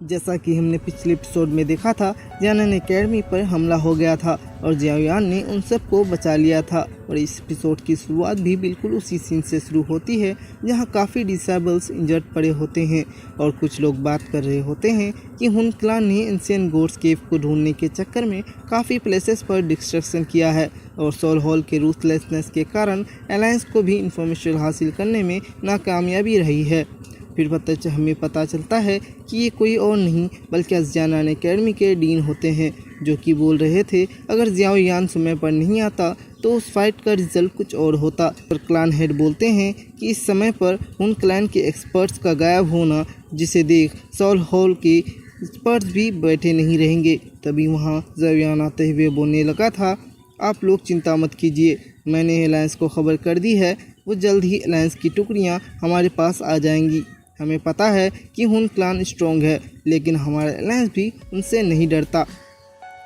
जैसा कि हमने पिछले एपिसोड में देखा था, जियानन एकेडमी पर हमला हो गया था और जियाओयान ने उन सबको बचा लिया था। और इस एपिसोड की शुरुआत भी बिल्कुल उसी सीन से शुरू होती है जहां काफ़ी डिसेबल्स इंजर्ड पड़े होते हैं और कुछ लोग बात कर रहे होते हैं कि हुन क्लान ने एंशिएंट गोड्स केव को ढूंढने के चक्कर में काफ़ी प्लेसेस पर डिस्ट्रक्शन किया है और सोल हॉल के रूथलेसनेस के कारण अलायंस को भी इंफॉर्मेशन हासिल करने में नाकामयाबी रही है। फिर हमें पता चलता है कि ये कोई और नहीं बल्कि जियानन एकेडमी के डीन होते हैं, जो कि बोल रहे थे अगर जियाओयान समय पर नहीं आता तो उस फाइट का रिजल्ट कुछ और होता। और क्लान हेड बोलते हैं कि इस समय पर उन क्लैन के एक्सपर्ट्स का गायब होना, जिसे देख सोल हॉल के एक्सपर्ट्स भी बैठे नहीं रहेंगे। तभी वहाँ जियाओयान आते हुए बोलने लगा था, आप लोग चिंता मत कीजिए, मैंने अलायंस को खबर कर दी है, वो जल्द ही अलायंस की टुकड़ियाँ हमारे पास आ जाएंगी। हमें पता है कि हुन क्लान स्ट्रॉन्ग है, लेकिन हमारा अलायंस भी उनसे नहीं डरता।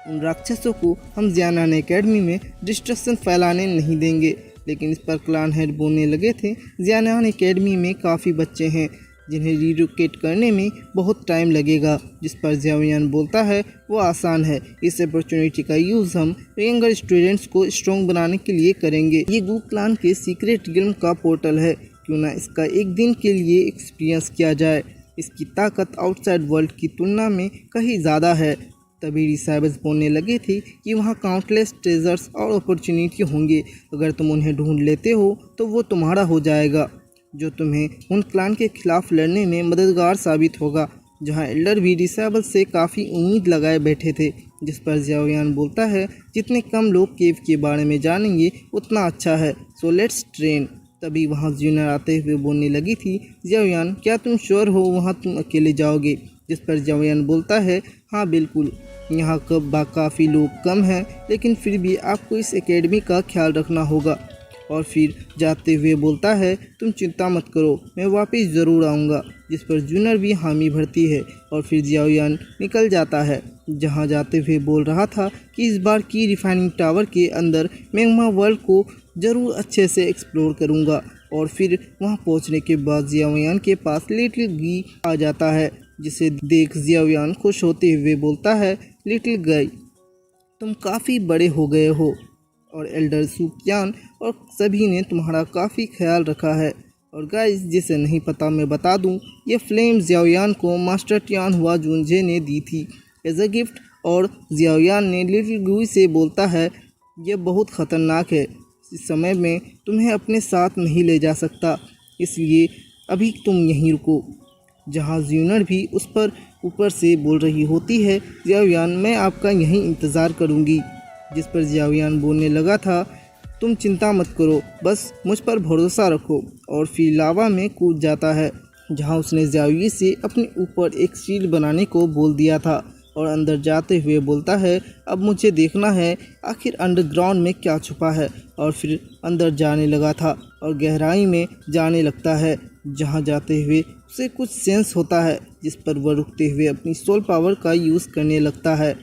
उन राक्षसों को हम जियानन एकेडमी में डिस्ट्रक्शन फैलाने नहीं देंगे। लेकिन इस पर क्लान हेड बोलने लगे थे, जियानन एकेडमी में काफ़ी बच्चे हैं जिन्हें रिलोकेट करने में बहुत टाइम लगेगा। जिस पर जियाओयान बोलता है वो आसान है, इस अपॉर्चुनिटी का यूज़ हम यंगर स्टूडेंट्स को स्ट्रॉन्ग बनाने के लिए करेंगे। ये गू क्लान के सीक्रेट रियल्म का पोर्टल है, क्यों ना इसका एक दिन के लिए एक्सपीरियंस किया जाए। इसकी ताकत आउटसाइड वर्ल्ड की तुलना में कहीं ज़्यादा है। तभी डिसेबल्स बोलने लगे थे कि वहाँ काउंटलेस ट्रेजर्स और अपॉर्चुनिटी होंगे, अगर तुम उन्हें ढूंढ लेते हो तो वो तुम्हारा हो जाएगा, जो तुम्हें उन क्लान के खिलाफ लड़ने में मददगार साबित होगा। जहाँ एल्डर भी डिसेबल्स से काफ़ी उम्मीद लगाए बैठे थे। जिस पर जियाओयान बोलता है, जितने कम लोग केव के बारे में जानेंगे उतना अच्छा है, सो लेट्स ट्रेन। तभी वहाँ जूनियर आते हुए बोलने लगी थी, जियाओयान क्या तुम श्योर हो वहाँ तुम अकेले जाओगे? जिस पर जियाओयान बोलता है, हाँ बिल्कुल, यहाँ काफ़ी लोग कम हैं, लेकिन फिर भी आपको इस एकेडमी का ख्याल रखना होगा। और फिर जाते हुए बोलता है, तुम चिंता मत करो, मैं वापस ज़रूर आऊँगा। जिस पर जूनियर भी हामी भरती है और फिर जियाओयान निकल जाता है। जहाँ जाते हुए बोल रहा था कि इस बार की रिफाइनिंग टावर के अंदर मैग्मा वर्ल्ड को ज़रूर अच्छे से एक्सप्लोर करूँगा। और फिर वहाँ पहुँचने के बाद जियाओयान के पास लिटिल गी आ जाता है, जिसे देख जियाओयान खुश होते हुए बोलता है, लिटिल गाई तुम काफ़ी बड़े हो गए हो और एल्डर सुक्यान और सभी ने तुम्हारा काफ़ी ख्याल रखा है। और गाइस, जिसे नहीं पता मैं बता दूं, ये फ्लेम जियाओयान को मास्टर टियान हुआ जूनजे ने दी थी एज अ गिफ्ट। और जियाओयान ने लिटिल गुई से बोलता है, यह बहुत ख़तरनाक है, इस समय में तुम्हें अपने साथ नहीं ले जा सकता, इसलिए अभी तुम यहीं रुको। जहाँ जूनियर भी उस पर ऊपर से बोल रही होती है, जियाओयान मैं आपका यहीं इंतज़ार करूँगी। जिस पर जियाओयान बोलने लगा था, तुम चिंता मत करो, बस मुझ पर भरोसा रखो। और फिर लावा में कूद जाता है, जहां उसने जियाओयी से अपने ऊपर एक शील्ड बनाने को बोल दिया था। और अंदर जाते हुए बोलता है, अब मुझे देखना है आखिर अंडरग्राउंड में क्या छुपा है। और फिर अंदर जाने लगा था और गहराई में जाने लगता है, जहां जाते हुए उसे कुछ सेंस होता है, जिस पर वह रुकते हुए अपनी सोल पावर का यूज़ करने लगता है,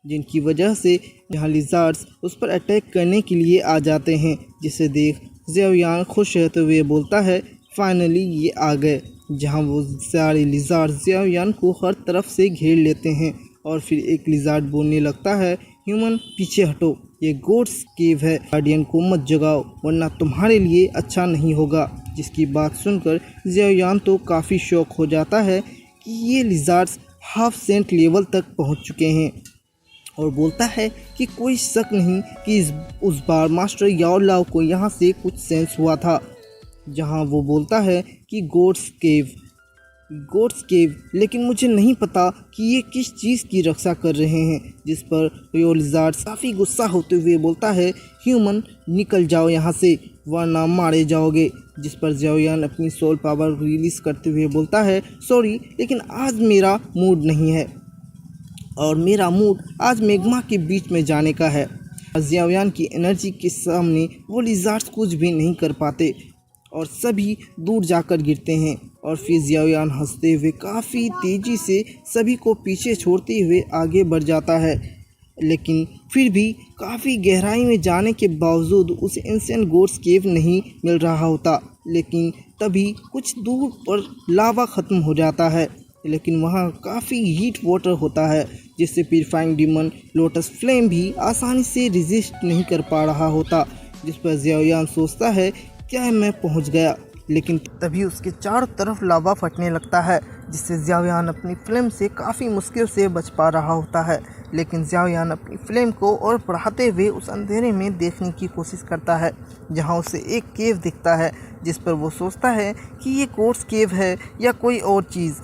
जिनकी वजह से जहाँ लिजार्ड्स उस पर अटैक करने के लिए आ जाते हैं। जिसे देख जियाओयान खुश रहते हुए बोलता है, फाइनली ये आ गए। जहाँ वो सारे लिजार्ड्स जियाओयान को हर तरफ से घेर लेते हैं। और फिर एक लिजार्ड बोलने लगता है, ह्यूमन पीछे हटो, ये गोड्स केव है, गार्डियन को मत जगाओ वरना तुम्हारे लिए अच्छा नहीं होगा। जिसकी बात सुनकर जियाओयान तो काफ़ी शौक हो जाता है कि ये लिजार्ड्स हाफ सेंट लेवल तक पहुँच चुके हैं। और बोलता है कि कोई शक नहीं कि उस बार मास्टर याओ लाओ को यहाँ से कुछ सेंस हुआ था। जहाँ वो बोलता है कि गोड्स केव, लेकिन मुझे नहीं पता कि ये किस चीज़ की रक्षा कर रहे हैं। जिस पर यो लिजार्ड काफ़ी गुस्सा होते हुए बोलता है, ह्यूमन निकल जाओ यहाँ से वरना मारे जाओगे। जिस पर जियाओयान अपनी सोल पावर रिलीज़ करते हुए बोलता है, सॉरी लेकिन आज मेरा मूड नहीं है और मेरा मूड आज मैग्मा के बीच में जाने का है। जियाओयान की एनर्जी के सामने वो लिजार्ड्स कुछ भी नहीं कर पाते और सभी दूर जाकर गिरते हैं। और फिर जियाओयान हंसते हुए काफ़ी तेज़ी से सभी को पीछे छोड़ते हुए आगे बढ़ जाता है, लेकिन फिर भी काफ़ी गहराई में जाने के बावजूद उसे एंशिएंट गोड्स केव नहीं मिल रहा होता। लेकिन तभी कुछ दूर पर लावा ख़त्म हो जाता है। लेकिन वहाँ काफ़ी हीट वाटर होता है जिससे प्यूरिफाइंग डीमन लोटस फ्लेम भी आसानी से रेजिस्ट नहीं कर पा रहा होता, जिस पर ज़ियाओयान सोचता है क्या मैं पहुँच गया। लेकिन तभी उसके चारों तरफ लावा फटने लगता है जिससे ज़ियाओयान अपनी फ्लेम से काफ़ी मुश्किल से बच पा रहा होता है। लेकिन ज़ियाओयान अपनी फ्लेम को और बढ़ाते हुए उस अंधेरे में देखने की कोशिश करता है जहां उसे एक केव दिखता है, जिस पर वो सोचता है कि ये कोर्स केव है या कोई और चीज़,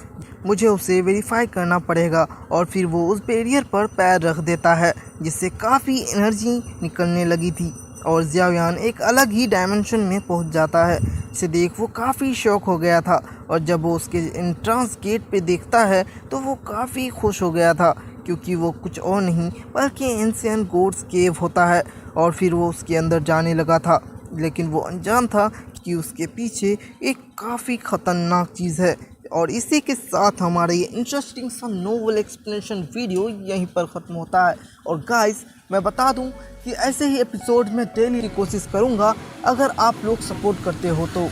मुझे उसे वेरीफाई करना पड़ेगा। और फिर वो उस बैरियर पर पैर रख देता है जिससे काफ़ी एनर्जी निकलने लगी थी और ज़ियाओयान एक अलग ही डायमेंशन में पहुंच जाता है। इसे देख वो काफ़ी शॉक हो गया था और जब वो उसके एंट्रेंस गेट पे देखता है तो वो काफ़ी खुश हो गया था क्योंकि वो कुछ और नहीं बल्कि एंशिएंट गॉड्स केव होता है। और फिर वो उसके अंदर जाने लगा था, लेकिन वो अनजान था कि उसके पीछे एक काफ़ी ख़तरनाक चीज़ है। और इसी के साथ हमारा ये इंटरेस्टिंग सा नोवेल एक्सप्लेनेशन वीडियो यहीं पर ख़त्म होता है। और गाइस मैं बता दूं कि ऐसे ही एपिसोड में डेली की कोशिश करूंगा अगर आप लोग सपोर्ट करते हो तो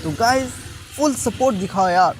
गाइस फुल सपोर्ट दिखाओ यार।